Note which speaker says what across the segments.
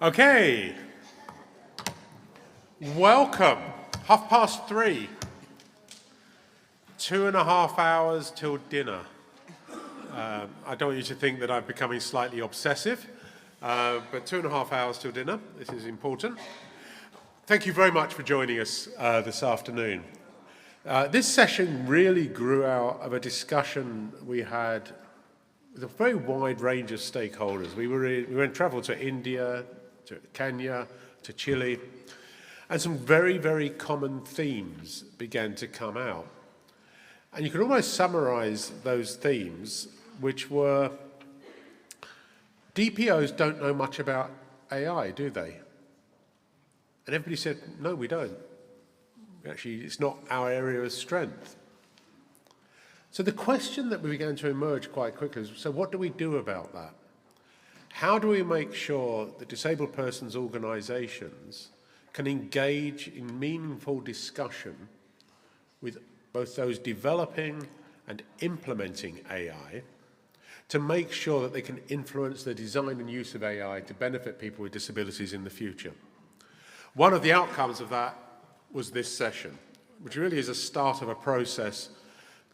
Speaker 1: Okay, welcome. 3:30. 2.5 hours till dinner. I don't want you to think that I'm becoming slightly obsessive, but 2.5 hours till dinner. This is important. Thank you very much for joining us this afternoon. This session really grew out of a discussion we had with a very wide range of stakeholders. We went travel to India, to Kenya, to Chile, and some very, very common themes began to come out. And you can almost summarize those themes, which were DPOs don't know much about AI, do they? And everybody said, no, we don't. Actually, it's not our area of strength. So the question that began to emerge quite quickly is, so what do we do about that? How do we make sure that disabled persons' organisations can engage in meaningful discussion with both those developing and implementing AI to make sure that they can influence the design and use of AI to benefit people with disabilities in the future? One of the outcomes of that was this session, which really is a start of a process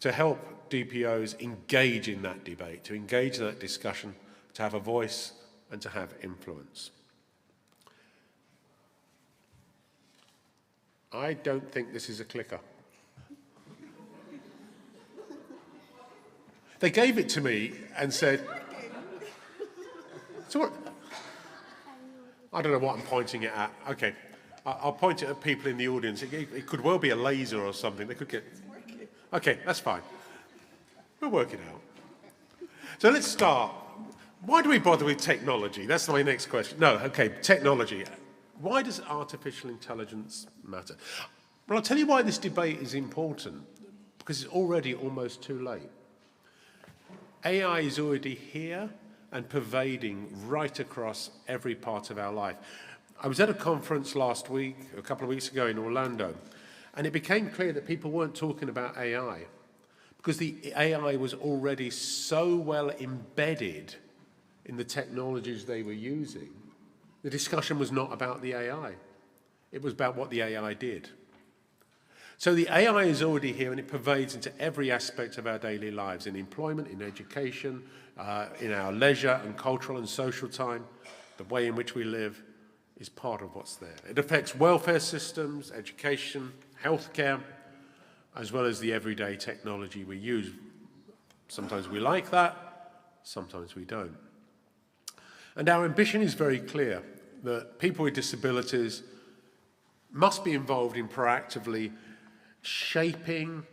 Speaker 1: to help DPOs engage in that debate, to engage in that discussion, to have a voice and to have influence. I don't think this is a clicker. They gave it to me and said, so what? I don't know what I'm pointing it at. Okay, I'll point it at people in the audience. It could well be a laser or something. They could get. Okay, that's fine. We'll work it out. So let's start. Why do we bother with technology? That's my next question. No, okay, technology. Why does artificial intelligence matter? Well, I'll tell you why this debate is important, because it's already almost too late. AI is already here and pervading right across every part of our life. I was at a conference last week, a couple of weeks ago in Orlando, and it became clear that people weren't talking about AI because the AI was already so well embedded in the technologies they were using. The discussion was not about the AI. It was about what the AI did. So the AI is already here and it pervades into every aspect of our daily lives, in employment, in education, in our leisure and cultural and social time. The way in which we live is part of what's there. It affects welfare systems, education, healthcare, as well as the everyday technology we use. Sometimes we like that, sometimes we don't. And our ambition is very clear, that people with disabilities must be involved in proactively shaping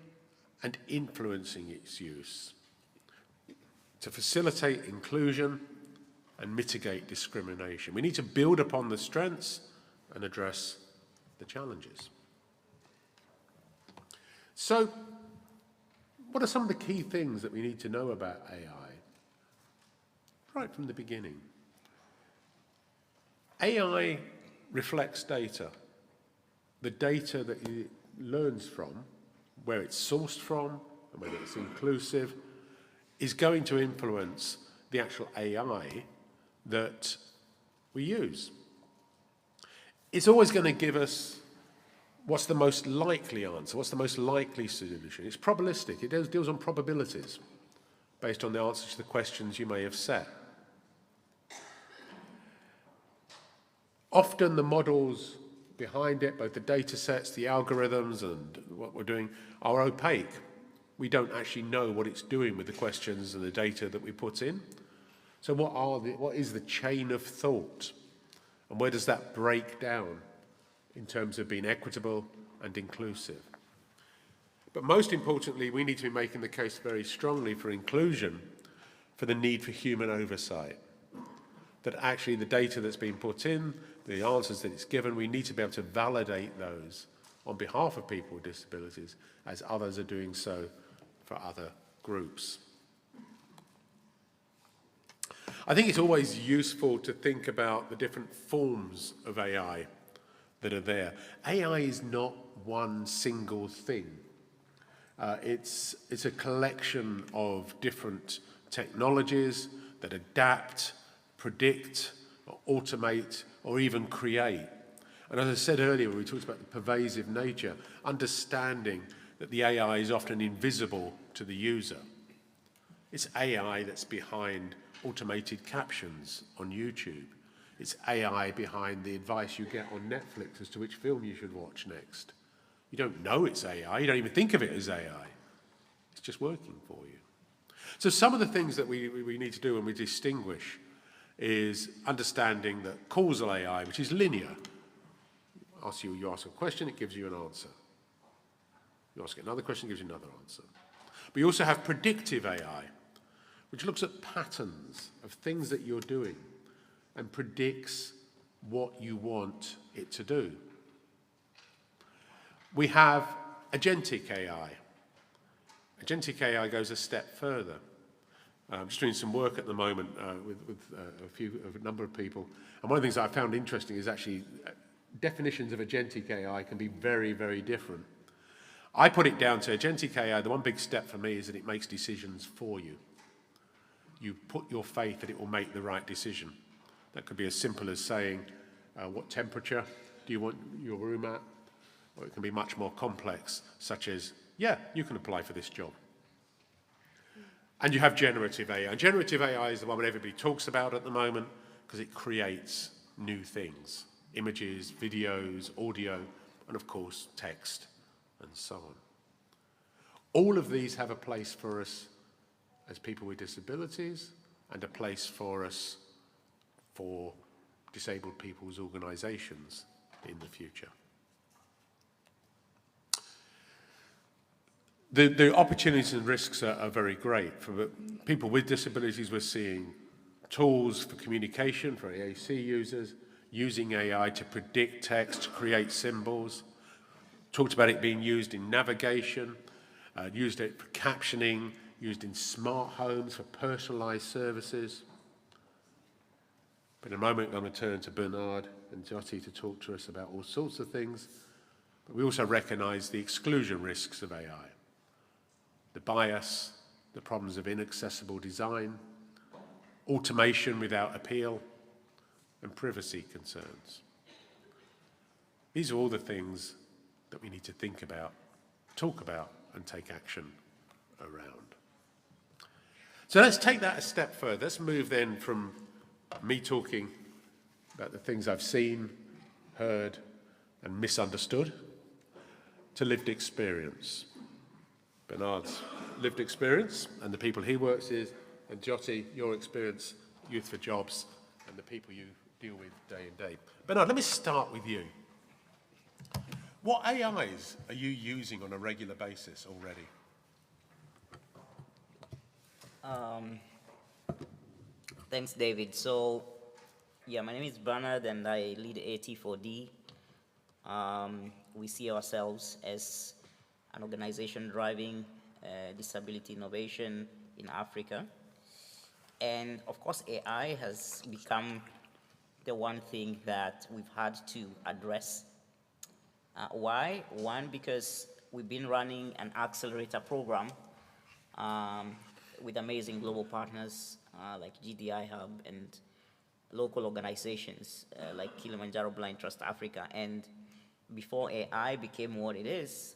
Speaker 1: and influencing its use to facilitate inclusion and mitigate discrimination. We need to build upon the strengths and address the challenges. So, what are some of the key things that we need to know about AI right from the beginning? AI reflects data. The data that it learns from, where it's sourced from, and whether it's inclusive, is going to influence the actual AI that we use. It's always going to give us what's the most likely answer, what's the most likely solution. It's probabilistic. It deals on probabilities based on the answers to the questions you may have set. Often the models behind it, both the data sets, the algorithms, and what we're doing, are opaque. We don't actually know what it's doing with the questions and the data that we put in. So what is the chain of thought? And where does that break down in terms of being equitable and inclusive? But most importantly, we need to be making the case very strongly for inclusion, for the need for human oversight. That actually the data that's being put in, the answers that it's given, we need to be able to validate those on behalf of people with disabilities as others are doing so for other groups. I think it's always useful to think about the different forms of AI that are there. AI is not one single thing. It's a collection of different technologies that adapt, predict, or automate, or even create. And as I said earlier, when we talked about the pervasive nature, understanding that the AI is often invisible to the user. It's AI that's behind automated captions on YouTube. It's AI behind the advice you get on Netflix as to which film you should watch next. You don't know it's AI, you don't even think of it as AI. It's just working for you. So some of the things that we need to do when we distinguish is understanding that causal AI, which is linear. You ask a question, it gives you an answer. You ask another question, it gives you another answer. But you also have predictive AI, which looks at patterns of things that you're doing and predicts what you want it to do. We have agentic AI. Agentic AI goes a step further. I'm just doing some work at the moment with a number of people, and one of the things that I found interesting is actually definitions of agentic AI can be very, very different. I put it down to agentic AI, the one big step for me is that it makes decisions for you. You put your faith that it will make the right decision. That could be as simple as saying, what temperature do you want your room at? Or it can be much more complex, such as, yeah, you can apply for this job. And you have generative AI. Generative AI is the one that everybody talks about at the moment because it creates new things. Images, videos, audio, and of course, text, and so on. All of these have a place for us as people with disabilities and a place for us for disabled people's organisations in the future. The opportunities and risks are very great. For people with disabilities, we're seeing tools for communication for AAC users, using AI to predict text, to create symbols. Talked about it being used in navigation, used it for captioning, used in smart homes for personalised services. But in a moment, I'm going to turn to Bernard and Jyoti to talk to us about all sorts of things. But we also recognise the exclusion risks of AI. The bias, the problems of inaccessible design, automation without appeal, and privacy concerns. These are all the things that we need to think about, talk about, and take action around. So let's take that a step further. Let's move then from me talking about the things I've seen, heard, and misunderstood to lived experience. Bernard's lived experience and the people he works with, and Jyoti, your experience, Youth for Jobs, and the people you deal with day in day. Bernard, let me start with you. What AIs are you using on a regular basis already?
Speaker 2: Thanks, David. So, yeah, my name is Bernard and I lead AT4D. We see ourselves as an organization driving disability innovation in Africa. And of course, AI has become the one thing that we've had to address. Why? One, because we've been running an accelerator program with amazing global partners like GDI Hub and local organizations like Kilimanjaro Blind Trust Africa. And before AI became what it is,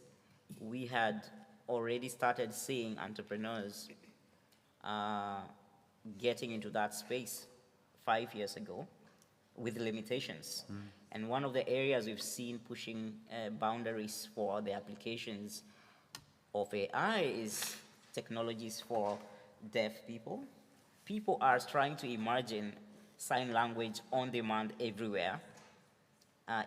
Speaker 2: we had already started seeing entrepreneurs getting into that space 5 years ago with limitations. And one of the areas we've seen pushing boundaries for the applications of AI is technologies for deaf people. People are trying to imagine sign language on demand everywhere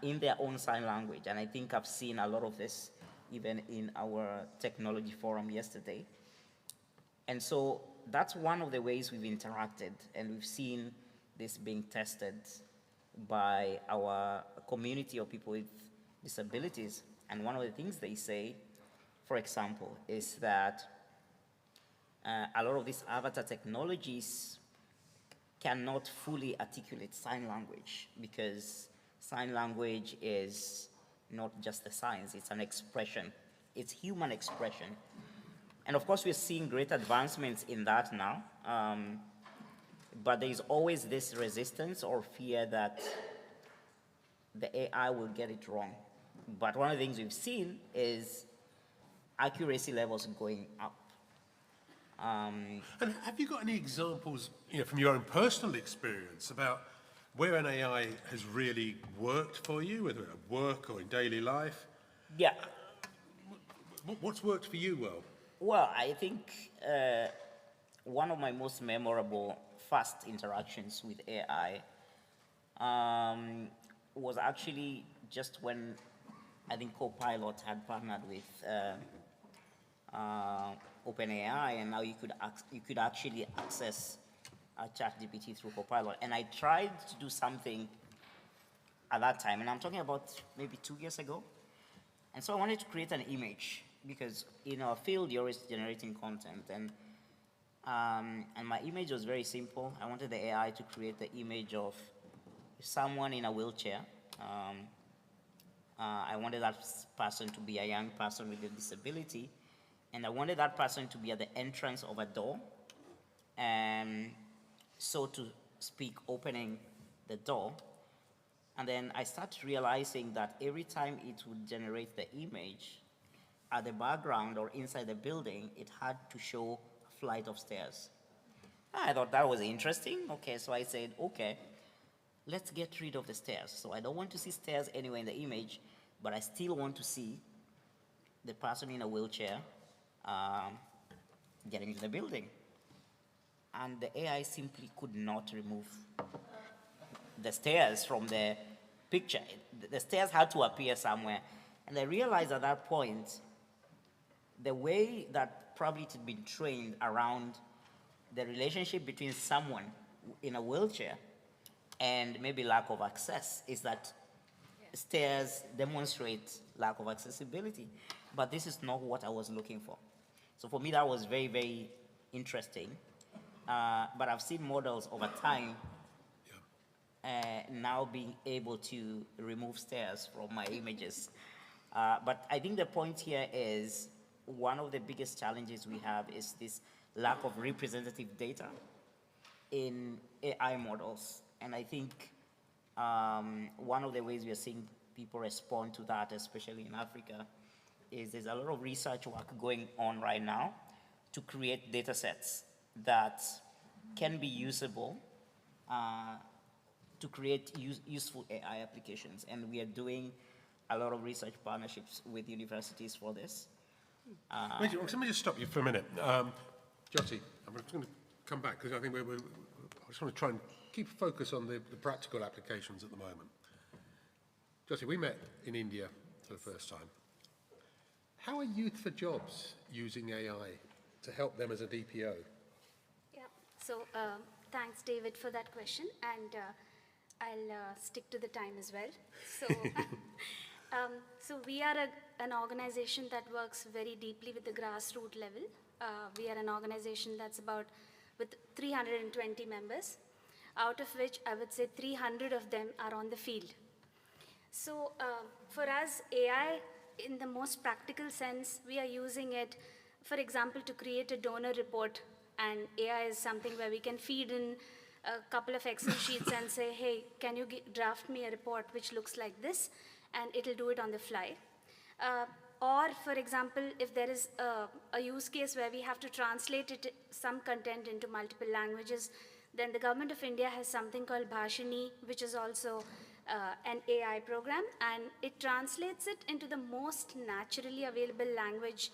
Speaker 2: in their own sign language. And I think I've seen a lot of this even in our technology forum yesterday. And so that's one of the ways we've interacted, and we've seen this being tested by our community of people with disabilities. And one of the things they say, for example, is that a lot of these avatar technologies cannot fully articulate sign language, because sign language is not just a science, it's an expression. It's human expression. And of course, we're seeing great advancements in that now. But there is always this resistance or fear that the AI will get it wrong. But one of the things we've seen is accuracy levels going up.
Speaker 1: And have you got any examples, from your own personal experience about where an AI has really worked for you, whether at work or in daily life?
Speaker 2: Yeah.
Speaker 1: What's worked for you well?
Speaker 2: Well, I think one of my most memorable first interactions with AI was actually just when I think Copilot had partnered with OpenAI, and now you could actually access ChatGPT through Copilot. And I tried to do something at that time, and I'm talking about maybe 2 years ago. And so I wanted to create an image because in our field, you're always generating content, and my image was very simple. I wanted the AI to create the image of someone in a wheelchair. I wanted that person to be a young person with a disability, and I wanted that person to be at the entrance of a door, and so to speak, opening the door. And then I started realizing that every time it would generate the image, at the background or inside the building, it had to show a flight of stairs. I thought that was interesting. Okay, so I said, okay, let's get rid of the stairs. So I don't want to see stairs anywhere in the image, but I still want to see the person in a wheelchair getting into the building. And the AI simply could not remove the stairs from the picture. The stairs had to appear somewhere. And I realized at that point, the way that probably it had been trained around the relationship between someone in a wheelchair and maybe lack of access is that stairs demonstrate lack of accessibility. But this is not what I was looking for. So for me, that was very, very interesting. But I've seen models over time now being able to remove stairs from my images. But I think the point here is one of the biggest challenges we have is this lack of representative data in AI models. And I think one of the ways we are seeing people respond to that, especially in Africa, is there's a lot of research work going on right now to create data sets that can be usable to create useful AI applications. And we are doing a lot of research partnerships with universities for this.
Speaker 1: Let me just stop you for a minute. Jyoti, I'm just going to come back because I think I just want to try and keep focus on the practical applications at the moment. Jyoti, we met in India for the first time. How are Youth for Jobs using AI to help them as a DPO?
Speaker 3: Yeah, so thanks, David, for that question, and I'll stick to the time as well. So, so we are an organization that works very deeply with the grassroots level. We are an organization that's with 320 members, out of which I would say 300 of them are on the field. So for us, AI, in the most practical sense, we are using it, for example, to create a donor report. And AI is something where we can feed in a couple of Excel sheets and say, hey, can you draft me a report which looks like this? And it'll do it on the fly. Or, for example, if there is a use case where we have to translate some content into multiple languages, then the government of India has something called Bhashini, which is also an AI program, and it translates it into the most naturally available language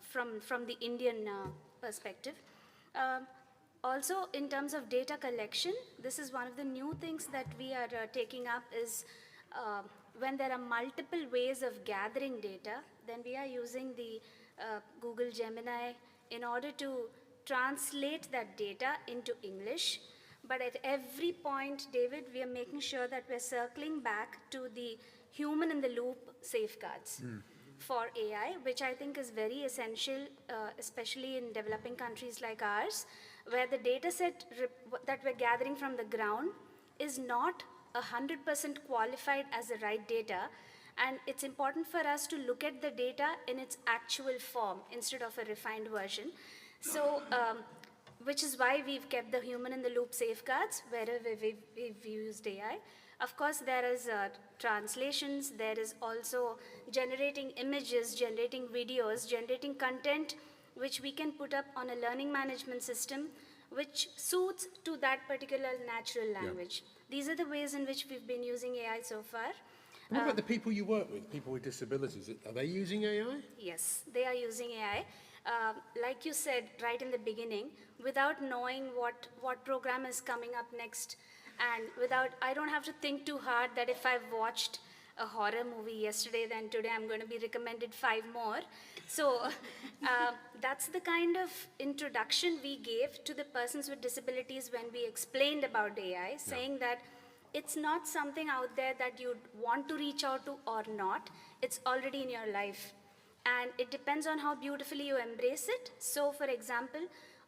Speaker 3: from the Indian perspective. Also, in terms of data collection, this is one of the new things that we are taking up is when there are multiple ways of gathering data, then we are using the Google Gemini in order to translate that data into English. But at every point, David, we are making sure that we're circling back to the human in the loop safeguards for AI, which I think is very essential, especially in developing countries like ours, where the data set that we're gathering from the ground is not 100% qualified as the right data. And it's important for us to look at the data in its actual form instead of a refined version. So which is why we've kept the human in the loop safeguards wherever we've used AI. Of course, there is translations, there is also generating images, generating videos, generating content, which we can put up on a learning management system, which suits to that particular natural language. These are the ways in which we've been using AI so far.
Speaker 1: What about the people you work with, people with disabilities? Are they using AI?
Speaker 3: Yes, they are using AI. Like you said right in the beginning, without knowing what program is coming up next, and I don't have to think too hard that if I've watched a horror movie yesterday, then today I'm going to be recommended 5 more. So that's the kind of introduction we gave to the persons with disabilities when we explained about AI, saying that it's not something out there that you'd want to reach out to or not. It's already in your life. And it depends on how beautifully you embrace it. So for example,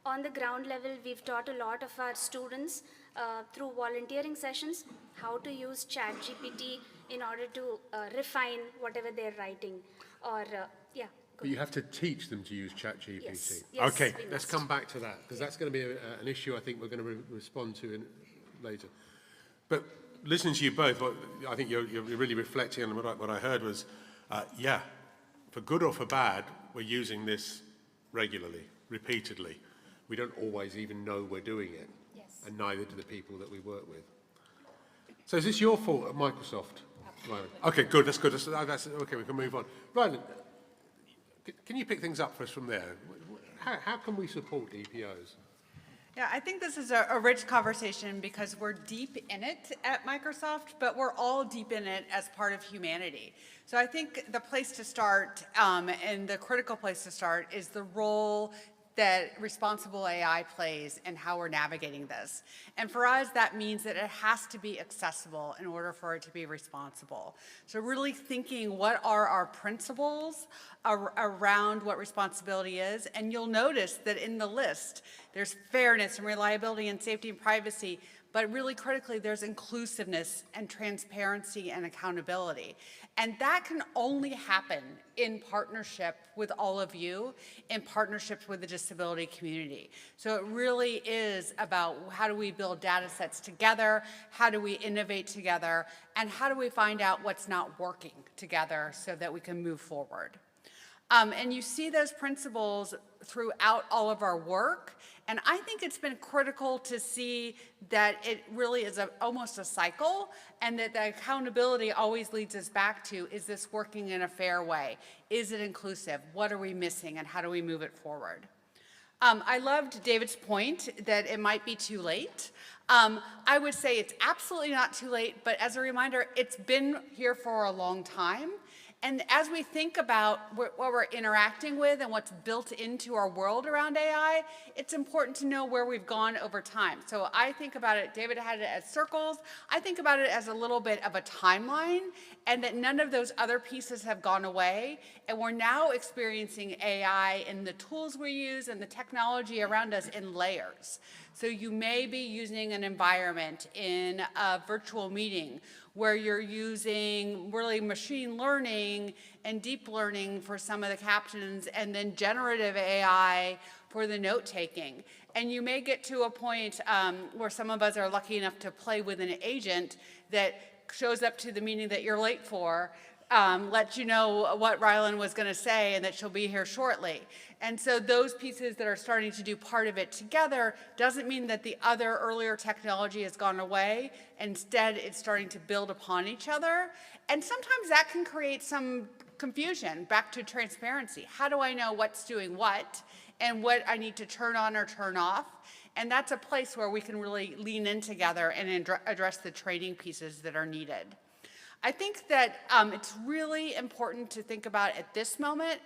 Speaker 3: on the ground level, we've taught a lot of our students through volunteering sessions how to use ChatGPT in order to refine whatever they're writing. Or,
Speaker 1: But you have to teach them to use ChatGPT.
Speaker 3: Yes,
Speaker 1: Okay,
Speaker 3: we
Speaker 1: let's
Speaker 3: must.
Speaker 1: come back to that, because that's going to be an issue I think we're going to respond to later. But listening to you both, I think you're really reflecting on what I heard was, for good or for bad, we're using this regularly, repeatedly. We don't always even know we're doing it, and neither do the people that we work with. So is this your fault at Microsoft, Ryland? Okay, good, that's good. Okay, we can move on. Ryland, can you pick things up for us from there? How can we support DPOs?
Speaker 4: Yeah, I think this is a rich conversation because we're deep in it at Microsoft, but we're all deep in it as part of humanity. So I think the place to start, and the critical place to start, is the role that responsible AI plays and how we're navigating this. And for us, that means that it has to be accessible in order for it to be responsible. So really thinking, what are our principles around what responsibility is? And you'll notice that in the list, there's fairness and reliability and safety and privacy, but really critically, there's inclusiveness and transparency and accountability. And that can only happen in partnership with all of you, in partnerships with the disability community. So it really is about how do we build data sets together, how do we innovate together, and how do we find out what's not working together so that we can move forward. And you see those principles throughout all of our work. And I think it's been critical to see that it really is almost a cycle, and that the accountability always leads us back to, is this working in a fair way? Is it inclusive? What are we missing, and how do we move it forward? I loved David's point that it might be too late. I would say it's absolutely not too late, but as a reminder, it's been here for a long time. And as we think about what we're interacting with and what's built into our world around AI, it's important to know where we've gone over time. So I think about it, David had it as circles. I think about it as a little bit of a timeline, and that none of those other pieces have gone away. And we're now experiencing AI in the tools we use and the technology around us in layers. So you may be using an environment in a virtual meeting where you're using really machine learning and deep learning for some of the captions, and then generative AI for the note-taking. And you may get to a point where some of us are lucky enough to play with an agent that shows up to the meeting that you're late for, let you know what Ryland was going to say and that she'll be here shortly. And so those pieces that are starting to do part of it together doesn't mean that the other earlier technology has gone away. Instead, it's starting to build upon each other. And sometimes that can create some confusion. Back to transparency. How do I know what's doing what and what I need to turn on or turn off? And that's a place where we can really lean in together and address the training pieces that are needed. I think that it's really important to think about at this moment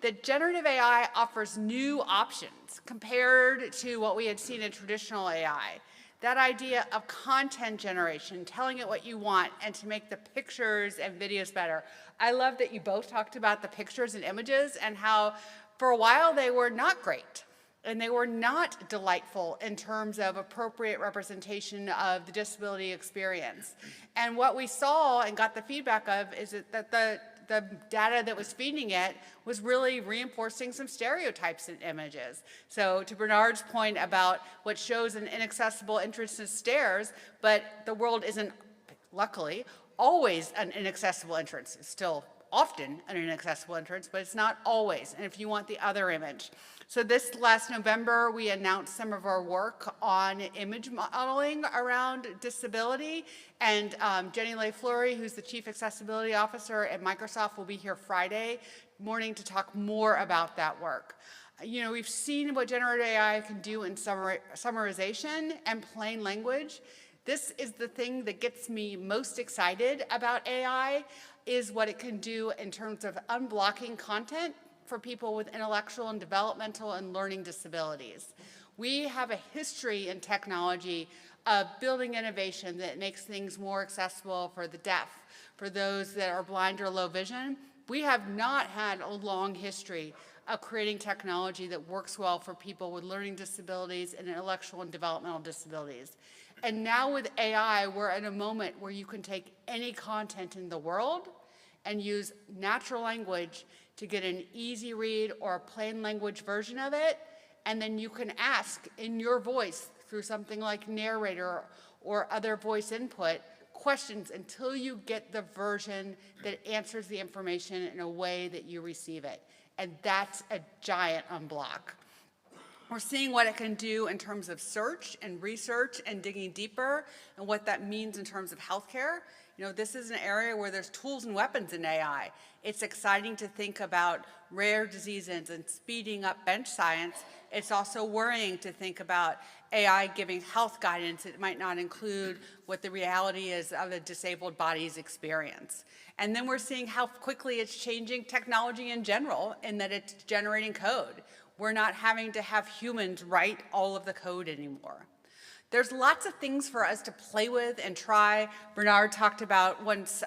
Speaker 4: that generative AI offers new options compared to what we had seen in traditional AI. That idea of content generation, telling it what you want, and to make the pictures and videos better. I love that you both talked about the pictures and images and how for a while they were not great. And they were not delightful in terms of appropriate representation of the disability experience. And what we saw and got the feedback of is that the the data that was feeding it was really reinforcing some stereotypes in images. So to Bernard's point about what shows an inaccessible entrance to stairs, but the world isn't, luckily, always an inaccessible entrance. It's still often an inaccessible entrance, but it's not always. And if you want the other image. So this last November, we announced some of our work on image modeling around disability. And Jenny Leigh Fleury, who's the Chief Accessibility Officer at Microsoft, will be here Friday morning to talk more about that work. You know, we've seen what generative AI can do in summarization and plain language. This is the thing that gets me most excited about AI, is what it can do in terms of unblocking content for people with intellectual and developmental and learning disabilities. We have a history in technology of building innovation that makes things more accessible for the deaf, for those that are blind or low vision. We have not had a long history of creating technology that works well for people with learning disabilities and intellectual and developmental disabilities. And now with AI, we're at a moment where you can take any content in the world and use natural language to get an easy read or a plain language version of it, and then you can ask in your voice through something like narrator or other voice input questions until you get the version that answers the information in a way that you receive it. And that's a giant unblock. We're seeing what it can do in terms of search and research and digging deeper, and what that means in terms of healthcare. You know, this is an area where there's tools and weapons in AI. It's exciting to think about rare diseases and speeding up bench science. It's also worrying to think about AI giving health guidance. It might not include what the reality is of a disabled body's experience. And then we're seeing how quickly it's changing technology in general, in that it's generating code. We're not having to have humans write all of the code anymore. There's lots of things for us to play with and try. Bernard talked about once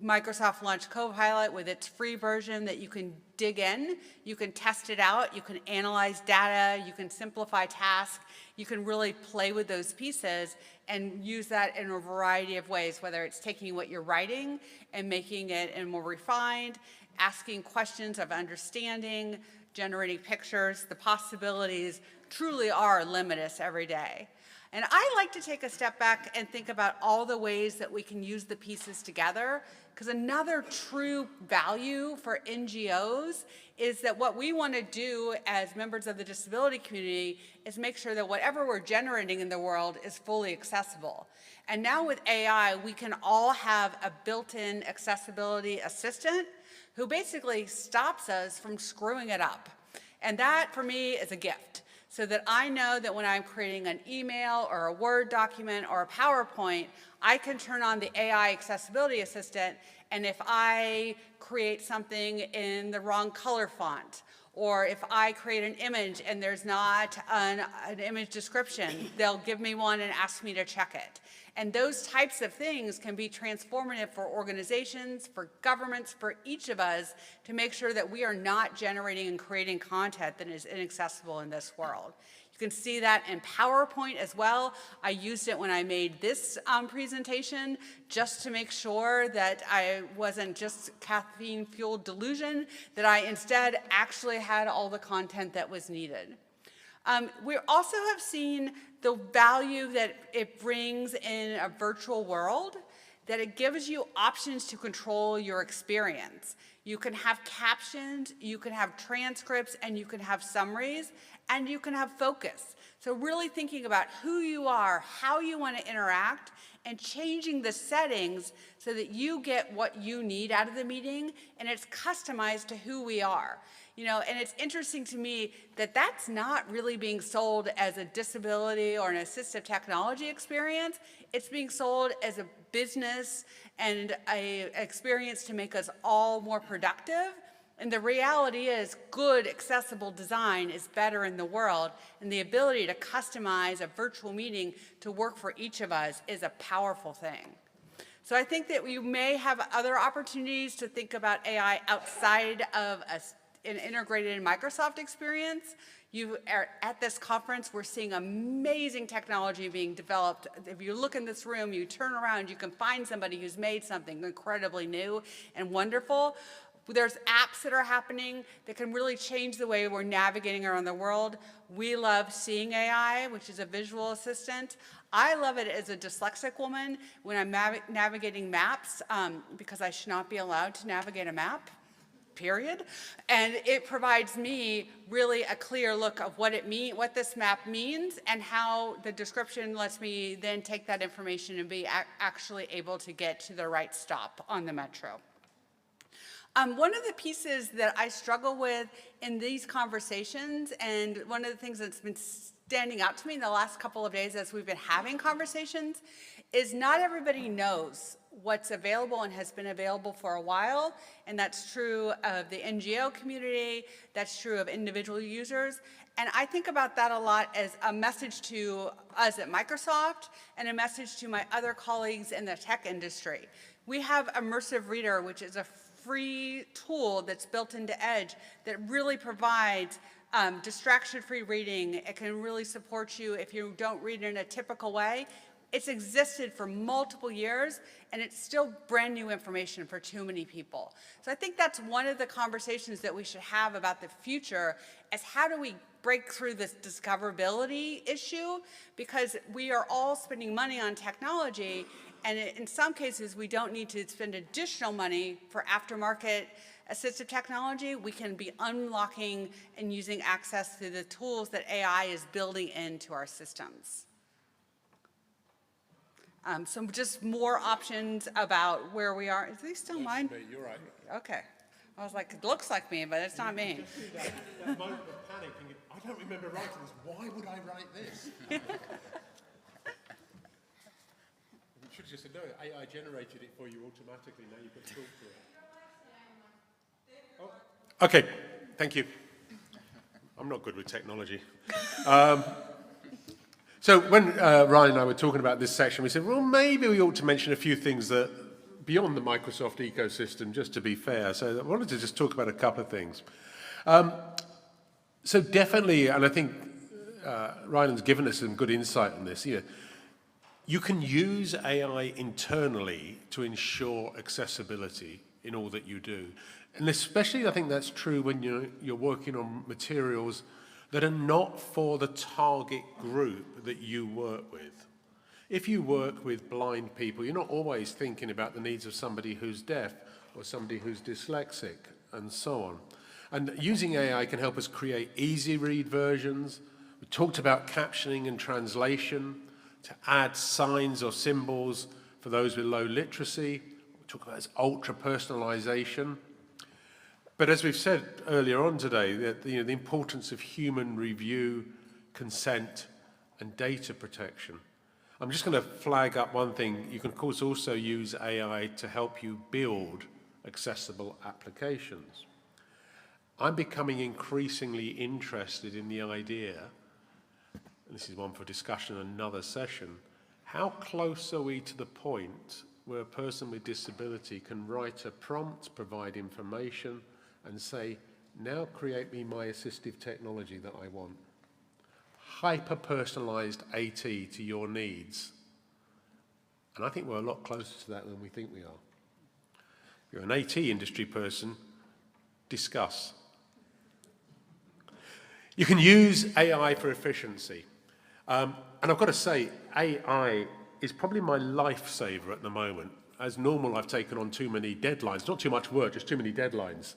Speaker 4: Microsoft launched Copilot with its free version that you can dig in, you can test it out, you can analyze data, you can simplify tasks, you can really play with those pieces and use that in a variety of ways, whether it's taking what you're writing and making it more refined, asking questions of understanding, generating pictures. The possibilities truly are limitless every day. And I like to take a step back and think about all the ways that we can use the pieces together, because another true value for NGOs is that what we want to do as members of the disability community is make sure that whatever we're generating in the world is fully accessible. And now with AI, we can all have a built-in accessibility assistant who basically stops us from screwing it up. And that, for me, is a gift. So that I know that when I'm creating an email or a Word document or a PowerPoint, I can turn on the AI accessibility assistant, and if I create something in the wrong color font, or if I create an image and there's not an image description, they'll give me one and ask me to check it. And those types of things can be transformative for organizations, for governments, for each of us, to make sure that we are not generating and creating content that is inaccessible in this world. You can see that in PowerPoint as well. I used it when I made this presentation just to make sure that I wasn't just caffeine-fueled delusion, that I instead actually had all the content that was needed. We also have seen the value that it brings in a virtual world, that it gives you options to control your experience. You can have captions, you can have transcripts, and you can have summaries, and you can have focus. So really thinking about who you are, how you want to interact, and changing the settings so that you get what you need out of the meeting, and it's customized to who we are. You know, and it's interesting to me that that's not really being sold as a disability or an assistive technology experience. It's being sold as a business and an experience to make us all more productive. And the reality is, good, accessible design is better in the world, and the ability to customize a virtual meeting to work for each of us is a powerful thing. So I think that you may have other opportunities to think about AI outside of an integrated Microsoft experience. You are at this conference, we're seeing amazing technology being developed. If you look in this room, you turn around, you can find somebody who's made something incredibly new and wonderful. There's apps that are happening that can really change the way we're navigating around the world. We love Seeing AI, which is a visual assistant. I love it as a dyslexic woman when I'm navigating maps, because I should not be allowed to navigate a map, period. And it provides me really a clear look of what this map means, and how the description lets me then take that information and be actually able to get to the right stop on the metro. One of the pieces that I struggle with in these conversations, and one of the things that's been standing out to me in the last couple of days as we've been having conversations, is not everybody knows what's available and has been available for a while, and that's true of the NGO community, that's true of individual users, and I think about that a lot as a message to us at Microsoft and a message to my other colleagues in the tech industry. We have Immersive Reader, which is a free tool that's built into Edge that really provides distraction-free reading. It can really support you if you don't read in a typical way. It's existed for multiple years, and it's still brand new information for too many people. So I think that's one of the conversations that we should have about the future, is how do we break through this discoverability issue? Because we are all spending money on technology, and in some cases, we don't need to spend additional money for aftermarket assistive technology. We can be unlocking and using access to the tools that AI is building into our systems. So just more options about where we are. Is these still mine?
Speaker 1: You're right.
Speaker 4: Okay. I was like, it looks like me, but it's not me.
Speaker 1: That moment of panic, thinking, I don't remember writing this. Why would I write this? You should have just said, no, AI generated it for you automatically. Now you can talk to it. Oh, okay, thank you. I'm not good with technology. So when Ryan and I were talking about this section, we said, well, maybe we ought to mention a few things that beyond the Microsoft ecosystem, just to be fair. So I wanted to just talk about a couple of things. So definitely, and I think Ryan's given us some good insight on this, you can use AI internally to ensure accessibility in all that you do. And especially I think that's true when you're working on materials that are not for the target group that you work with. If you work with blind people, you're not always thinking about the needs of somebody who's deaf or somebody who's dyslexic and so on. And using AI can help us create easy read versions. We talked about captioning and translation, to add signs or symbols for those with low literacy. We talk about this ultra personalization. But as we've said earlier on today, the importance of human review, consent, and data protection. I'm just going to flag up one thing. You can, of course, also use AI to help you build accessible applications. I'm becoming increasingly interested in the idea, and this is one for discussion in another session, how close are we to the point where a person with disability can write a prompt, provide information, and say, now create me my assistive technology that I want. Hyper-personalized AT to your needs. And I think we're a lot closer to that than we think we are. If you're an AT industry person, discuss. You can use AI for efficiency. And I've got to say, AI is probably my lifesaver at the moment. As normal, I've taken on too many deadlines. Not too much work, just too many deadlines.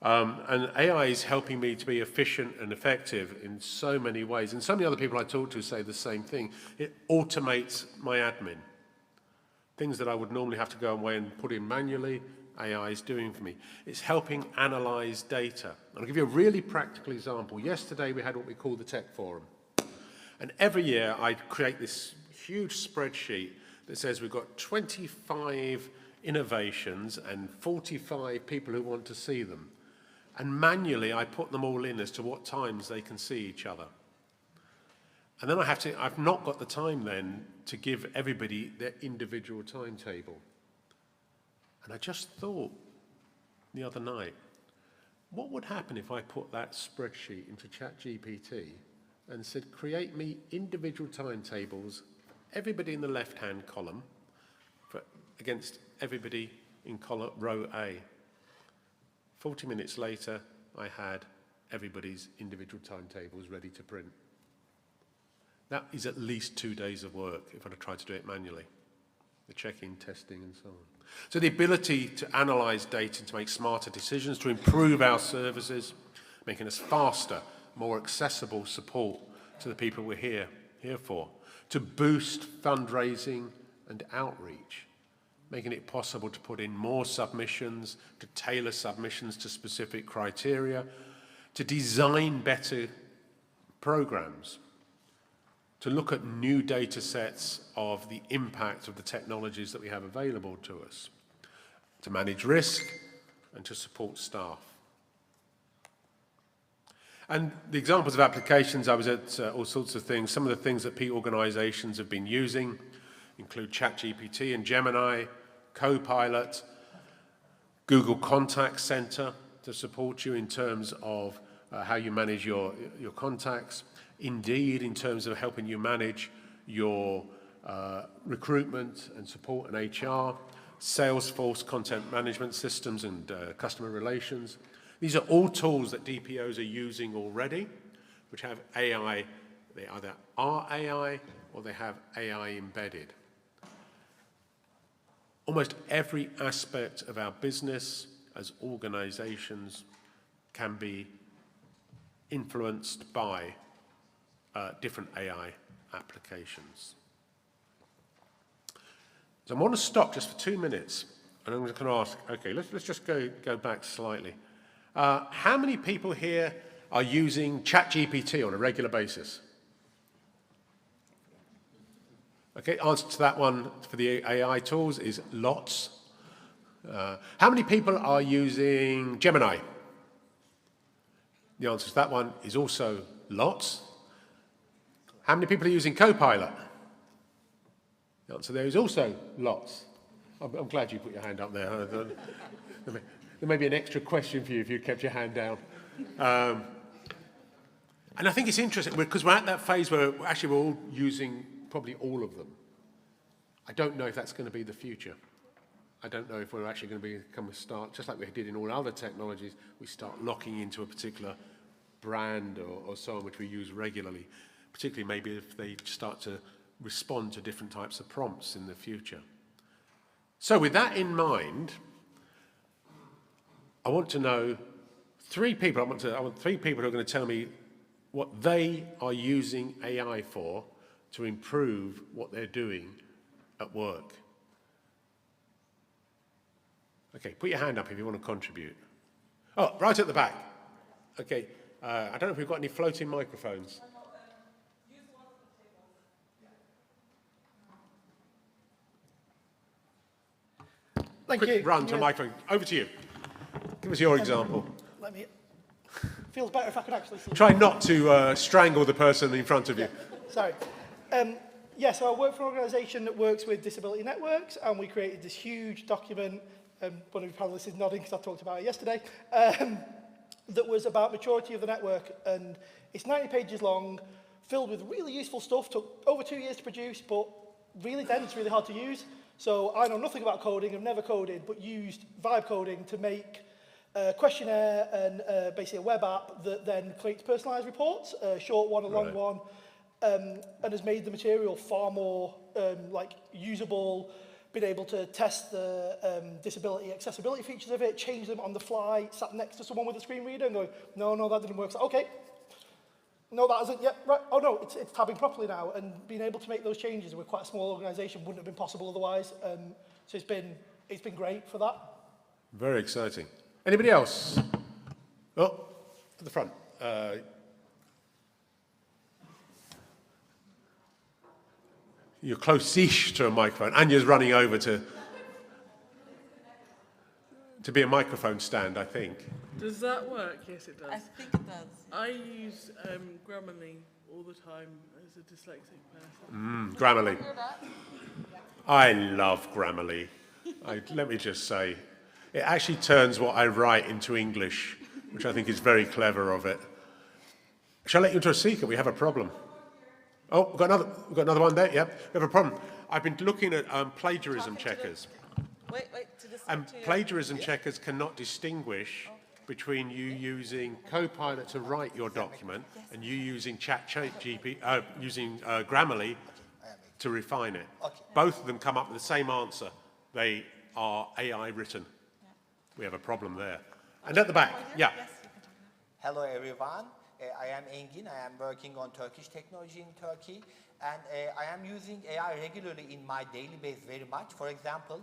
Speaker 1: And AI is helping me to be efficient and effective in so many ways. And so many other people I talk to say the same thing. It automates my admin. Things that I would normally have to go away and put in manually, AI is doing for me. It's helping analyze data. And I'll give you a really practical example. Yesterday we had what we call the Tech Forum. And every year I create this huge spreadsheet that says we've got 25 innovations and 45 people who want to see them. And manually, I put them all in as to what times they can see each other. And then I've not got the time then to give everybody their individual timetable. And I just thought the other night, what would happen if I put that spreadsheet into ChatGPT and said, create me individual timetables, everybody in the left-hand column, against everybody in row A. 40 minutes later, I had everybody's individual timetables ready to print. That is at least 2 days of work if I'd have tried to do it manually. The check-in, testing, and so on. So the ability to analyse data to make smarter decisions, to improve our services, making us faster, more accessible support to the people we're here for, to boost fundraising and outreach, making it possible to put in more submissions, to tailor submissions to specific criteria, to design better programs, to look at new data sets of the impact of the technologies that we have available to us, to manage risk and to support staff. And the examples of applications, I was at all sorts of things. Some of the things that organisations have been using include ChatGPT and Gemini, Copilot, Google Contact Center to support you in terms of how you manage your contacts. Indeed, in terms of helping you manage your recruitment and support and HR, Salesforce content management systems and customer relations. These are all tools that DPOs are using already, which have AI. They either are AI or they have AI embedded. Almost every aspect of our business as organizations can be influenced by different AI applications. So I want to stop just for 2 minutes, and I'm just going to ask, okay, let's just go back slightly. How many people here are using ChatGPT on a regular basis? Okay, answer to that one for the AI tools is lots. How many people are using Gemini? The answer to that one is also lots. How many people are using Copilot? The answer there is also lots. I'm glad you put your hand up there. There may be an extra question for you if you kept your hand down. And I think it's interesting because we're at that phase where actually we're all using probably all of them. I don't know if that's going to be the future. I don't know if we're actually going to become a start, just like we did in all other technologies, we start locking into a particular brand or so on, which we use regularly, particularly maybe if they start to respond to different types of prompts in the future. So with that in mind, I want to know three people. I want 3 people who are going to tell me what they are using AI for to improve what they're doing at work. Okay, put your hand up if you want to contribute. Oh, right at the back. Okay, I don't know if we've got any floating microphones.
Speaker 5: Thank
Speaker 1: Quick
Speaker 5: you.
Speaker 1: run to a microphone. Over to you. Give us your example.
Speaker 5: Let me. Feels better if I could actually see.
Speaker 1: Try not to strangle the person in front of you.
Speaker 5: Sorry. So I work for an organisation that works with disability networks, and we created this huge document. One of your panellists is nodding because I talked about it yesterday. That was about maturity of the network, and it's 90 pages long, filled with really useful stuff. Took over 2 years to produce, but really dense, really hard to use. So I know nothing about coding. I've never coded, but used vibe coding to make a questionnaire and basically a web app that then creates personalised reports, a short one, a long one, and has made the material far more usable, been able to test the disability accessibility features of it, change them on the fly, sat next to someone with a screen reader and going, no, that didn't work. So, okay, no, that isn't yet, right, oh no, it's tabbing properly now, and being able to make those changes with quite a small organisation wouldn't have been possible otherwise. So it's been great for that.
Speaker 1: Very exciting. Anybody else? Oh, at the front. You're close-ish to a microphone. Anya's running over to be a microphone stand, I think.
Speaker 6: Does that work? Yes, it does.
Speaker 7: I think it does.
Speaker 6: I use Grammarly all the time as a dyslexic person.
Speaker 1: Grammarly. I love Grammarly. Let me just say, it actually turns what I write into English which I think is very clever of it. Shall I let you into a secret? We have a problem. Oh, we've got another one there, yeah. We have a problem. I've been looking at plagiarism checkers.
Speaker 6: Wait, to this
Speaker 1: And plagiarism checkers cannot distinguish between you using Copilot to write your document and you using Grammarly to refine it. Both of them come up with the same answer. They are AI written. We have a problem there. And at the back, yeah.
Speaker 7: Hello everyone, I am Engin, I am working on Turkish technology in Turkey, and I am using AI regularly in my daily base very much. For example,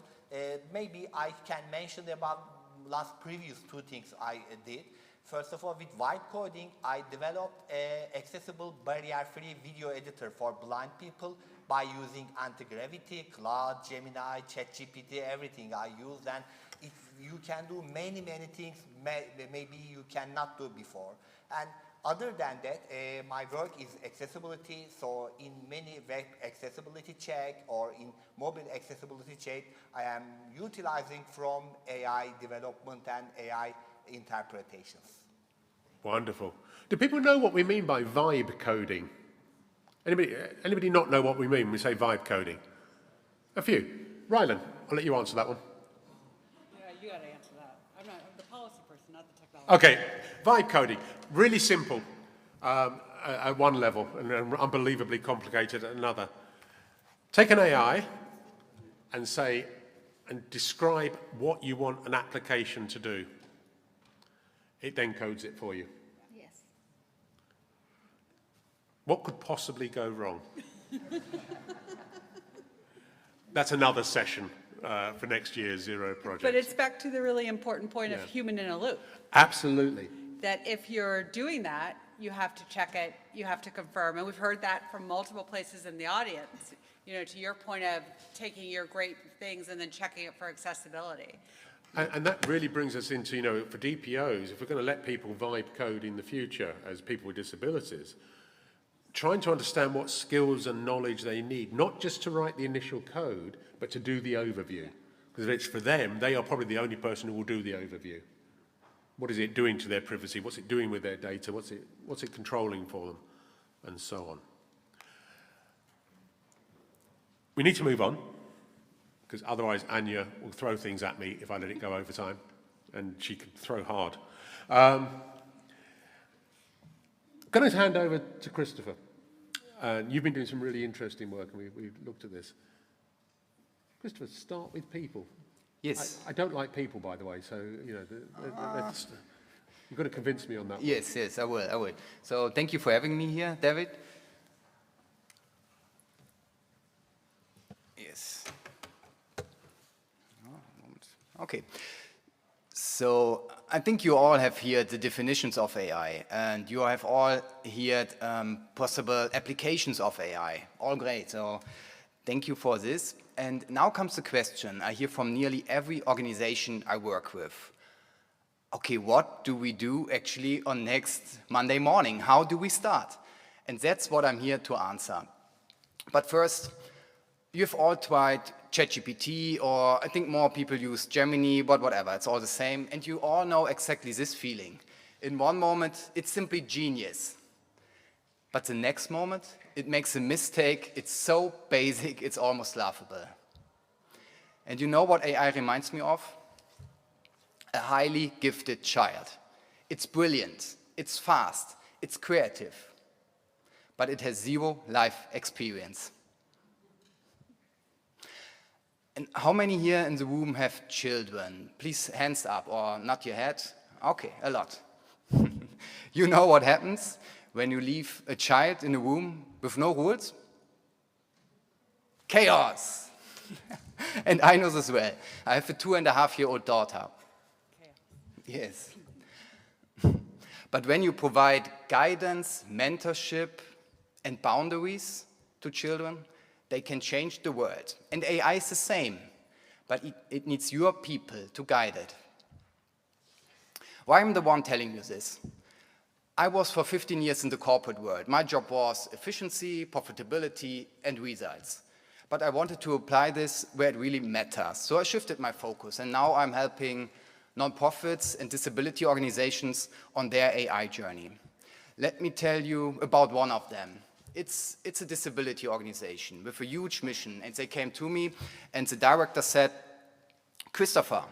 Speaker 7: maybe I can mention about previous two things I did. First of all, with vibe coding, I developed an accessible barrier-free video editor for blind people by using anti-gravity, Cloud, Gemini, ChatGPT, everything I used, and you can do many things maybe you cannot do before. And other than that, my work is accessibility, so in many web accessibility check or in mobile accessibility check, I am utilizing from AI development and AI interpretations.
Speaker 1: Wonderful. Do people know what we mean by vibe coding? Anybody not know what we mean when we say vibe coding? A few. Rylan, I'll let you answer that one.
Speaker 4: Yeah, you got to answer that. I'm the policy person, not the technology.
Speaker 1: Okay, vibe coding, really simple at one level and unbelievably complicated at another. Take an AI and describe what you want an application to do. It then codes it for you.
Speaker 3: Yes.
Speaker 1: What could possibly go wrong? That's another session for next year's Zero Project.
Speaker 4: But it's back to the really important point of human in a loop.
Speaker 1: Absolutely.
Speaker 4: That if you're doing that, you have to check it, you have to confirm. And we've heard that from multiple places in the audience, you know, to your point of taking your great things and then checking it for accessibility.
Speaker 1: And that really brings us into, you know, for DPOs, if we're going to let people vibe code in the future as people with disabilities, trying to understand what skills and knowledge they need, not just to write the initial code, but to do the overview. Because if it's for them, they are probably the only person who will do the overview. What is it doing to their privacy? What's it doing with their data? What's it controlling for them? And so on. We need to move on, because otherwise Anya will throw things at me if I let it go over time, and she can throw hard. Going to hand over to Christopher. You've been doing some really interesting work, and we've looked at this. Christopher, start with people.
Speaker 8: Yes.
Speaker 1: I don't like people, by the way, so, you know, you've got to convince me on that one.
Speaker 8: Yes, I will. So thank you for having me here, David. Yes. Okay. So I think you all have heard the definitions of AI, and you have all heard possible applications of AI. All great. So thank you for this. And now comes the question I hear from nearly every organization I work with. Okay, what do we do actually on next Monday morning? How do we start? And that's what I'm here to answer. But first, you've all tried ChatGPT, or I think more people use Gemini, but whatever, it's all the same. And you all know exactly this feeling. In one moment, it's simply genius. But the next moment, it makes a mistake. It's so basic, it's almost laughable. And you know what AI reminds me of? A highly gifted child. It's brilliant, it's fast, it's creative, but it has zero life experience. And how many here in the room have children? Please, hands up, or nod your head. Okay, a lot. You know what happens when you leave a child in a room with no rules? Chaos. And I know this well. I have a 2.5-year-old daughter. Yes. But when you provide guidance, mentorship, and boundaries to children, they can change the world. And AI is the same, but it needs your people to guide it. Why am I the one telling you this? I was for 15 years in the corporate world. My job was efficiency, profitability, and results. But I wanted to apply this where it really matters. So I shifted my focus, and now I'm helping nonprofits and disability organizations on their AI journey. Let me tell you about one of them. It's a disability organization with a huge mission, and they came to me and the director said, Christopher,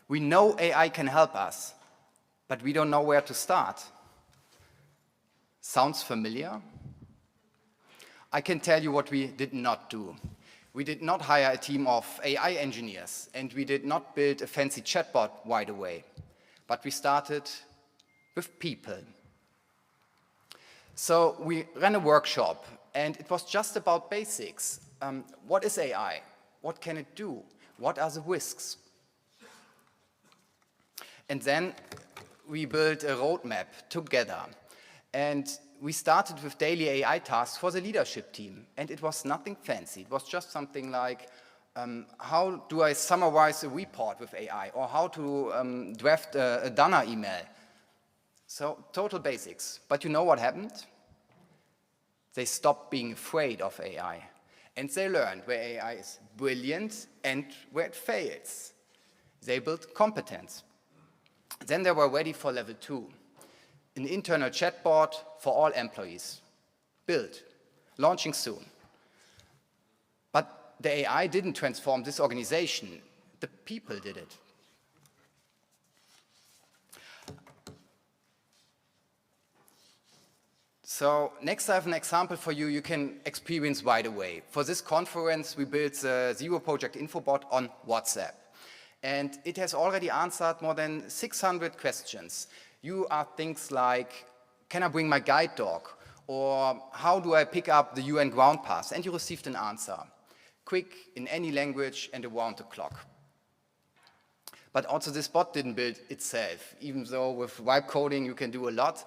Speaker 8: we know AI can help us, but we don't know where to start. Sounds familiar? I can tell you what we did not do. We did not hire a team of AI engineers, and we did not build a fancy chatbot right away, but we started with people. So we ran a workshop, and it was just about basics. What is AI? What can it do? What are the risks? And then we built a roadmap together. And we started with daily AI tasks for the leadership team. And it was nothing fancy. It was just something like, how do I summarize a report with AI? Or how to draft a Dana email? So total basics. But you know what happened? They stopped being afraid of AI. And they learned where AI is brilliant and where it fails. They built competence. Then they were ready for level 2. An internal chatbot for all employees. Built. Launching soon. But the AI didn't transform this organization. The people did it. So next I have an example for you can experience right away. For this conference, we built the Zero Project Infobot on WhatsApp. And it has already answered more than 600 questions. You ask things like, can I bring my guide dog? Or how do I pick up the UN ground pass? And you received an answer. Quick, in any language, and around the clock. But also this bot didn't build itself, even though with vibe coding you can do a lot.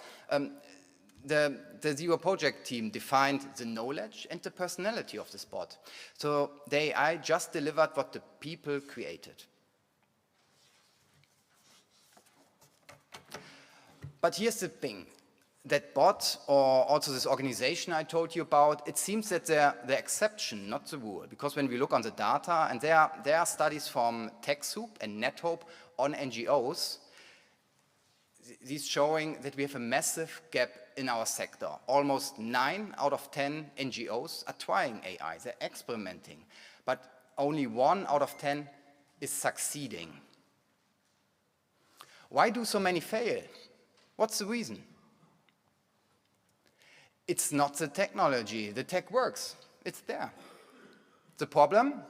Speaker 8: The Zero Project team defined the knowledge and the personality of this bot. So the AI just delivered what the people created. But here's the thing. That bot, or also this organization I told you about, it seems that they're the exception, not the rule. Because when we look on the data, and there are studies from TechSoup and NetHope on NGOs, these showing that we have a massive gap in our sector. Almost 9 out of 10 NGOs are trying AI, they're experimenting. But only 1 out of 10 is succeeding. Why do so many fail? What's the reason? It's not the technology. The tech works. It's there. The problem?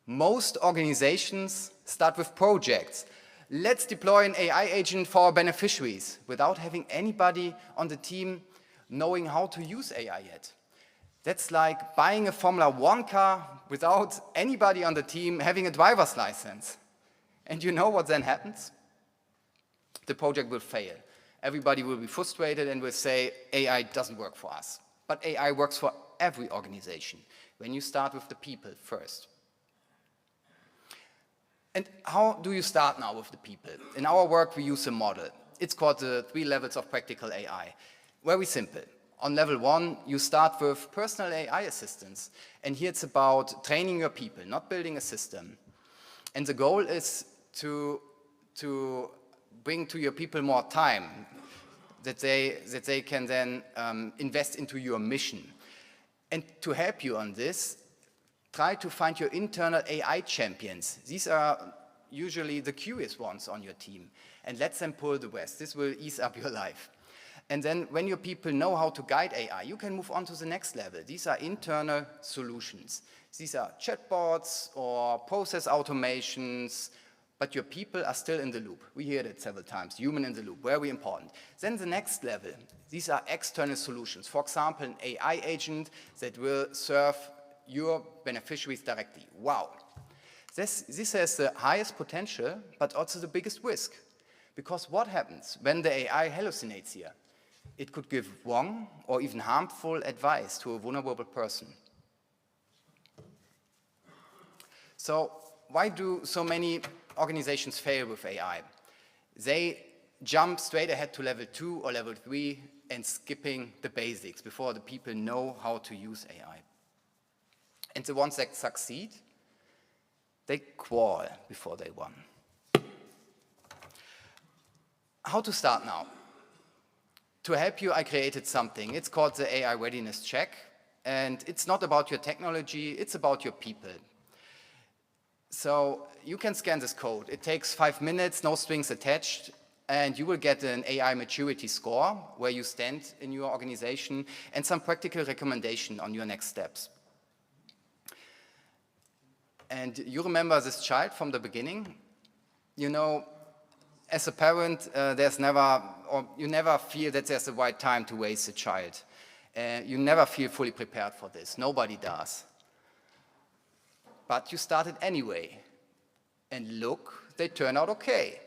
Speaker 8: Most organizations start with projects. Let's deploy an AI agent for our beneficiaries without having anybody on the team knowing how to use AI yet. That's like buying a Formula 1 car without anybody on the team having a driver's license. And you know what then happens? The project will fail. Everybody will be frustrated and will say, AI doesn't work for us. But AI works for every organization when you start with the people first. And how do you start now with the people? In our work, we use a model. It's called the 3 levels of practical AI. Very simple. On level 1, you start with personal AI assistants. And here it's about training your people, not building a system. And the goal is to bring to your people more time, that they can then invest into your mission. And to help you on this, try to find your internal AI champions. These are usually the curious ones on your team. And let them pull the rest. This will ease up your life. And then when your people know how to guide AI, you can move on to the next level. These are internal solutions. These are chatbots or process automations, but your people are still in the loop. We hear that several times, human in the loop, very important. Then the next level, these are external solutions. For example, an AI agent that will serve your beneficiaries directly. Wow. This has the highest potential, but also the biggest risk. Because what happens when the AI hallucinates here? It could give wrong or even harmful advice to a vulnerable person. So why do so many organizations fail with AI? They jump straight ahead to level 2 or level 3 and skipping the basics before the people know how to use AI. And the ones that succeed, they crawl before they run. how to start now? To help you, I created something. It's called the AI Readiness Check. And it's not about your technology, it's about your people. So you can scan this code. It takes 5 minutes, no strings attached, and you will get an AI maturity score where you stand in your organization and some practical recommendation on your next steps. And you remember this child from the beginning? You know, as a parent, you never feel that there's the right time to raise a child. You never feel fully prepared for this. Nobody does. But you started anyway. And look, they turn out okay.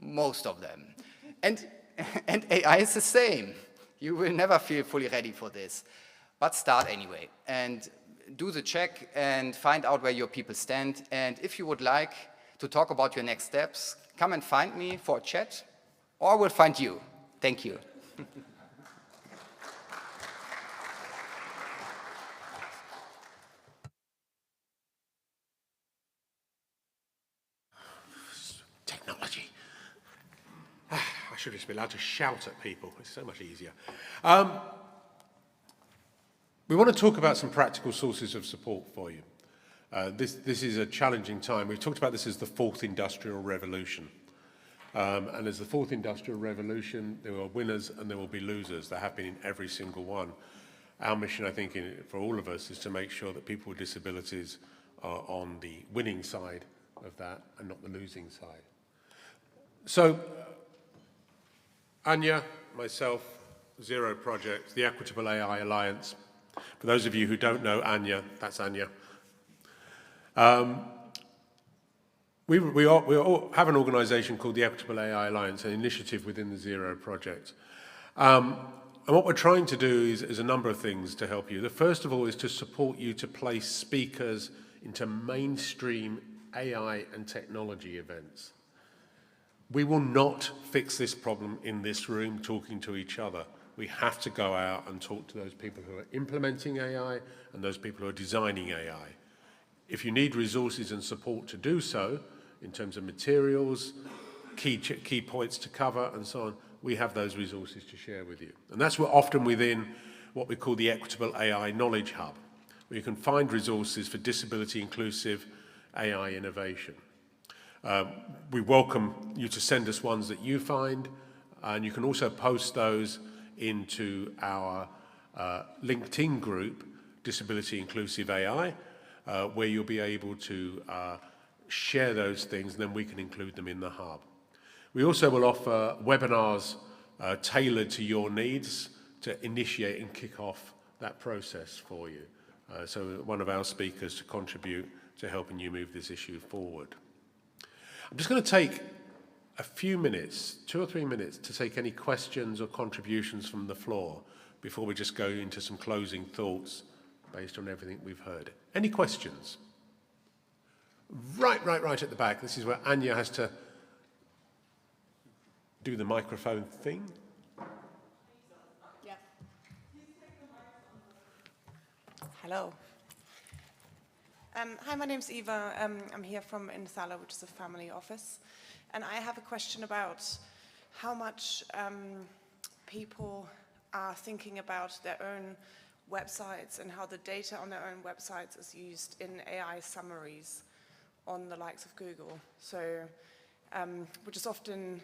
Speaker 8: Most of them. And AI is the same. You will never feel fully ready for this. But start anyway. And do the check and find out where your people stand. And if you would like to talk about your next steps, come and find me for a chat, or I will find you. Thank you.
Speaker 1: Technology. I should just be allowed to shout at people. It's so much easier. We want to talk about some practical sources of support for you. This is a challenging time. We've talked about this as the fourth industrial revolution. And as the fourth industrial revolution, there were winners and there will be losers. There have been in every single one. Our mission, I think, for all of us is to make sure that people with disabilities are on the winning side of that and not the losing side. So, Anya, myself, Zero Project, the Equitable AI Alliance. For those of you who don't know Anya, that's Anya. We all have an organisation called the Equitable AI Alliance, an initiative within the Zero Project. And what we're trying to do is a number of things to help you. The first of all is to support you to place speakers into mainstream AI and technology events. We will not fix this problem in this room talking to each other. We have to go out and talk to those people who are implementing AI and those people who are designing AI. If you need resources and support to do so, in terms of materials, key points to cover and so on, we have those resources to share with you. And that's often within what we call the Equitable AI Knowledge Hub, where you can find resources for disability-inclusive AI innovation. We welcome you to send us ones that you find, and you can also post those into our LinkedIn group, Disability Inclusive AI, where you'll be able to share those things, and then we can include them in the hub. We also will offer webinars tailored to your needs to initiate and kick off that process for you. So one of our speakers to contribute to helping you move this issue forward. I'm just going to take a few minutes, 2 or 3 minutes, to take any questions or contributions from the floor before we just go into some closing thoughts based on everything we've heard. Any questions? Right at the back. This is where Anya has to do the microphone thing.
Speaker 9: Yeah. Hello. Hi, my name's Eva. I'm here from Insala, which is a family office. And I have a question about how much people are thinking about their own websites and how the data on their own websites is used in AI summaries on the likes of Google. So, which is often,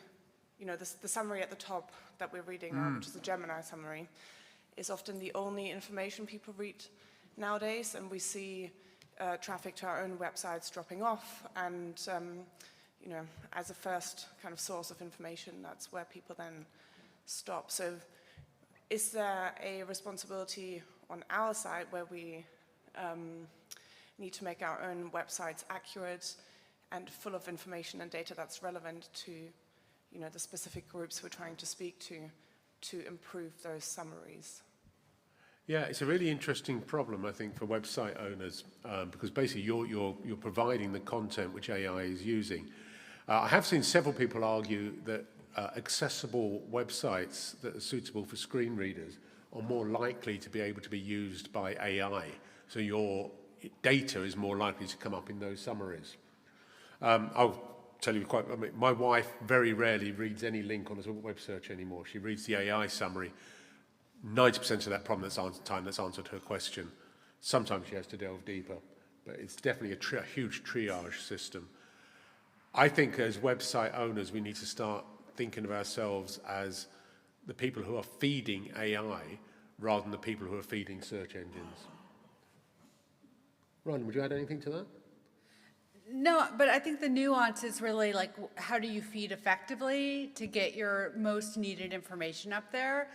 Speaker 9: you know, the summary at the top that we're reading now, which is the Gemini summary, is often the only information people read nowadays, and we see traffic to our own websites dropping off, and you know, as a first kind of source of information, that's where people then stop. So is there a responsibility on our side where we need to make our own websites accurate and full of information and data that's relevant to, you know, the specific groups we're trying to speak to improve those summaries?
Speaker 1: Yeah, it's a really interesting problem, I think, for website owners, because basically you're providing the content which AI is using. I have seen several people argue that accessible websites that are suitable for screen readers are more likely to be able to be used by AI. So your data is more likely to come up in those summaries. I'll tell you quite, I mean, my wife very rarely reads any link on a web search anymore. She reads the AI summary. 90% of that problem time that's answered her question. Sometimes she has to delve deeper, but it's definitely a huge triage system. I think as website owners, we need to start thinking of ourselves as the people who are feeding AI rather than the people who are feeding search engines. Ryan, would you add anything to that?
Speaker 4: No, but I think the nuance is really like, how do you feed effectively to get your most needed information up there?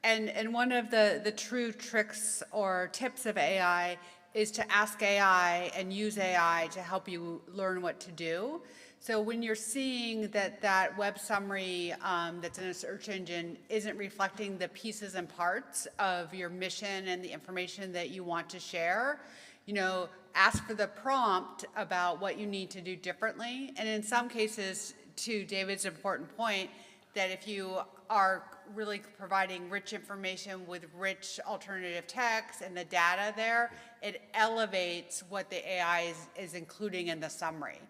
Speaker 4: And one of the true tricks or tips of AI is to ask AI and use AI to help you learn what to do. So when you're seeing that web summary that's in a search engine isn't reflecting the pieces and parts of your mission and the information that you want to share, you know, ask for the prompt about what you need to do differently. And in some cases, to David's important point, that if you are really providing rich information with rich alternative text and the data there, it elevates what the AI is including in the summary.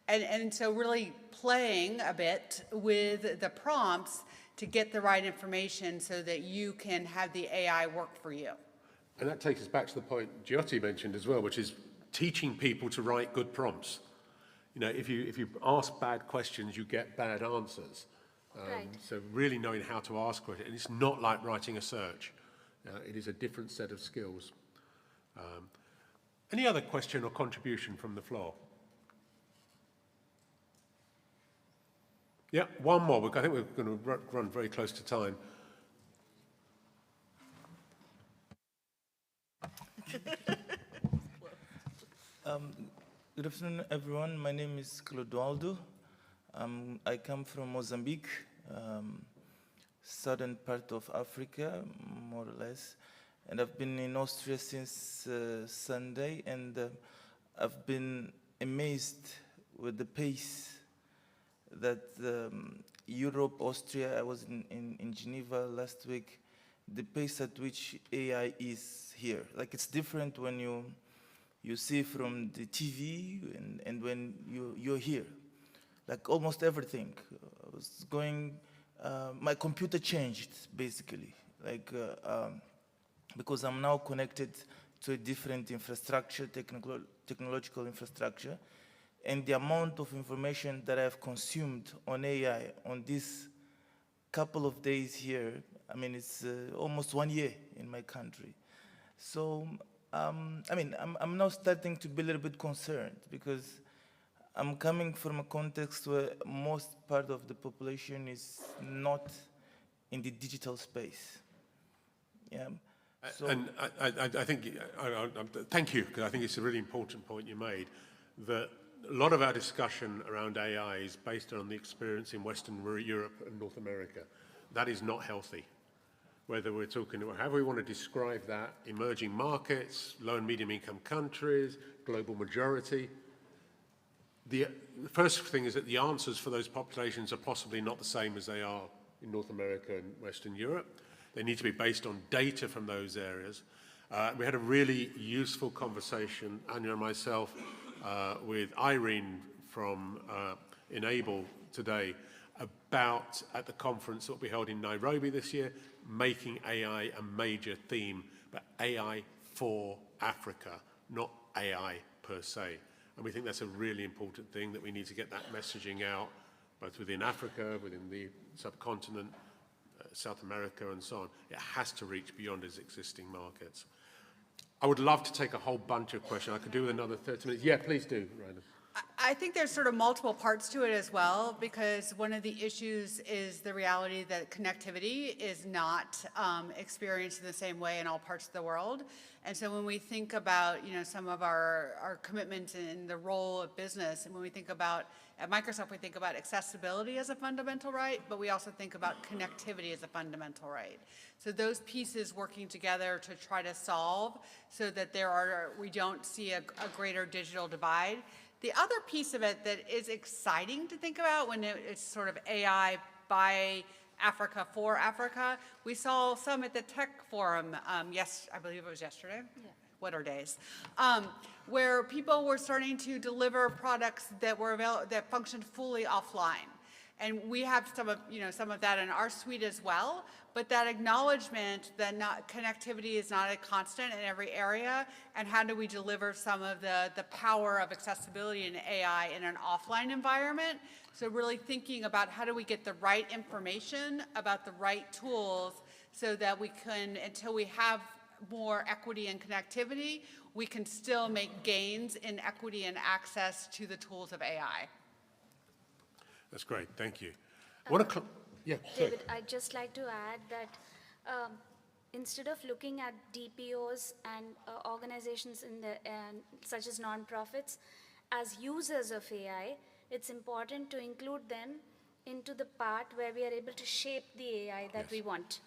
Speaker 4: And so really playing a bit with the prompts to get the right information so that you can have the AI work for you.
Speaker 1: And that takes us back to the point Jyoti mentioned as well, which is teaching people to write good prompts. You know, if you ask bad questions, you get bad answers.
Speaker 3: Right.
Speaker 1: So really knowing how to ask questions, and it's not like writing a search. It is a different set of skills. Any other question or contribution from the floor? Yeah, one more. I think we're going to run very close to time.
Speaker 10: Good afternoon, everyone. My name is Clodoaldo. I come from Mozambique, southern part of Africa, more or less. And I've been in Austria since Sunday, and I've been amazed with the pace that Europe, Austria, I was in Geneva last week, the pace at which AI is here. Like, it's different when you see from the TV and when you're here. Like almost everything. I was going, my computer changed basically. Like, because I'm now connected to a different infrastructure, technological infrastructure. And the amount of information that I've consumed on AI on this couple of days here, I mean, it's almost 1 year in my country. So, I mean, I'm now starting to be a little bit concerned because I'm coming from a context where most part of the population is not in the digital space. Yeah. So,
Speaker 1: and I think, thank you, because I think it's a really important point you made, that a lot of our discussion around AI is based on the experience in Western Europe and North America. That is not healthy. Whether we're talking about however we want to describe that, emerging markets, low and medium income countries, global majority. The first thing is that the answers for those populations are possibly not the same as they are in North America and Western Europe. They need to be based on data from those areas. We had a really useful conversation, Anya and myself, with Irene from Enable today about, at the conference that will be held in Nairobi this year, making AI a major theme, but AI for Africa, not AI per se. And we think that's a really important thing, that we need to get that messaging out, both within Africa, within the subcontinent, South America, and so on. It has to reach beyond its existing markets. I would love to take a whole bunch of questions. I could do with another 30 minutes. Yeah, please do, Raina.
Speaker 4: I think there's sort of multiple parts to it as well, because one of the issues is the reality that connectivity is not experienced in the same way in all parts of the world. And so when we think about, you know, some of our commitments in the role of business, and when we think about, at Microsoft, we think about accessibility as a fundamental right, but we also think about connectivity as a fundamental right. So those pieces working together to try to solve so that we don't see a greater digital divide. The other piece of it that is exciting to think about when it's sort of AI by Africa for Africa, we saw some at the Tech Forum, I believe it was yesterday. Yeah. what are days, where people were starting to deliver products that were that functioned fully offline. And we have some of that in our suite as well, but that acknowledgement that connectivity is not a constant in every area, and how do we deliver some of the power of accessibility and AI in an offline environment. So really thinking about how do we get the right information about the right tools so that we can, until we have more equity and connectivity, we can still make gains in equity and access to the tools of AI.
Speaker 1: That's great, thank you. Yeah,
Speaker 3: David, I'd just like to add that instead of looking at DPOs and organizations such as nonprofits as users of AI, it's important to include them into the part where we are able to shape the AI that we want.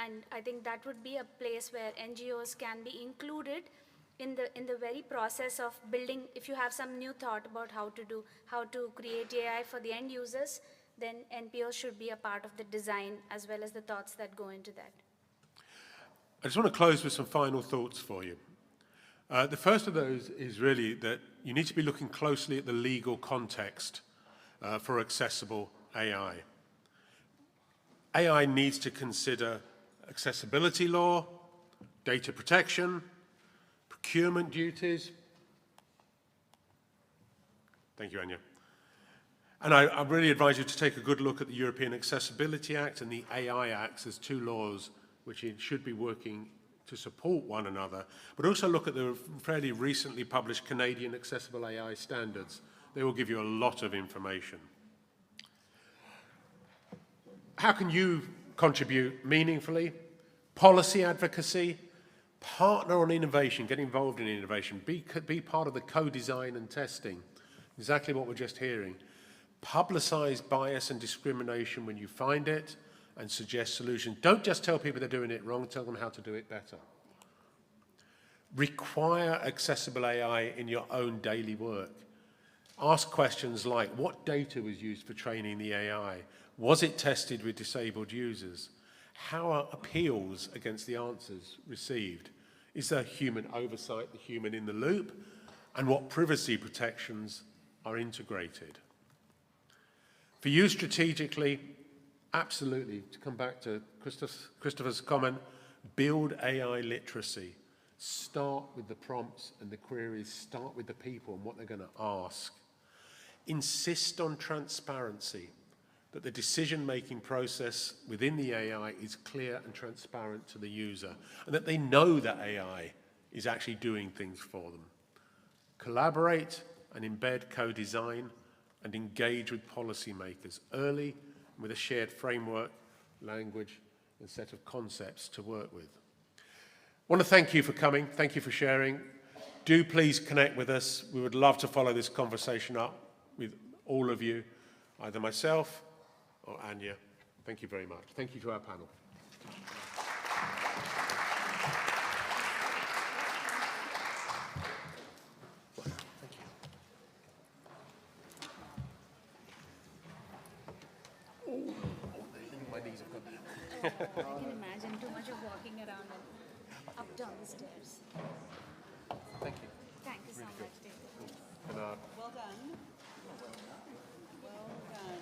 Speaker 3: And I think that would be a place where NGOs can be included in the very process of building. If you have some new thought about how to create AI for the end users, then NPOs should be a part of the design as well as the thoughts that go into that.
Speaker 1: I just want to close with some final thoughts for you. The first of those is really that you need to be looking closely at the legal context for accessible AI. AI needs to consider accessibility law, data protection, procurement duties. Thank you, Anya. And I really advise you to take a good look at the European Accessibility Act and the AI Acts as two laws which should be working to support one another, but also look at the fairly recently published Canadian Accessible AI Standards. They will give you a lot of information. How can you contribute meaningfully? Policy advocacy, partner on innovation, get involved in innovation, be part of the co-design and testing, exactly what we're just hearing. Publicize bias and discrimination when you find it and suggest solutions. Don't just tell people they're doing it wrong, tell them how to do it better. Require accessible AI in your own daily work. Ask questions like, what data was used for training the AI? Was it tested with disabled users? How are appeals against the answers received? Is there human oversight, the human in the loop? And what privacy protections are integrated? For you strategically, absolutely, to come back to Christopher's comment, build AI literacy. Start with the prompts and the queries, start with the people and what they're going to ask. Insist on transparency, that the decision-making process within the AI is clear and transparent to the user, and that they know that AI is actually doing things for them. Collaborate and embed co-design and engage with policymakers early with a shared framework, language, and set of concepts to work with. I want to thank you for coming. Thank you for sharing. Do please connect with us. We would love to follow this conversation up with all of you, either myself or Anya. Thank you very much. Thank you to our panel.
Speaker 3: I can imagine too much of walking around and up down the stairs.
Speaker 1: Thank you.
Speaker 3: Thank you so much, David.
Speaker 1: And,
Speaker 4: Well done. Well done.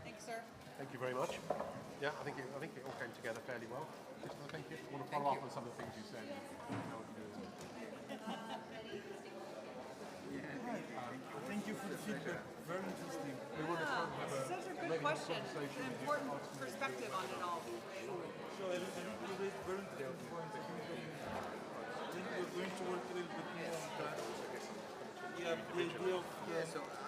Speaker 4: Thanks, sir.
Speaker 1: thank you very much. Yeah, I think it all came together fairly well. Thank you. I want to follow up on some of the things you said.
Speaker 11: Thank you for the feedback. Very interesting.
Speaker 1: We want to try and have
Speaker 4: Such a good question. An important perspective on it all.
Speaker 11: So I think you raised very interesting points. I think we're going to work a little bit more on that. Yeah, the idea of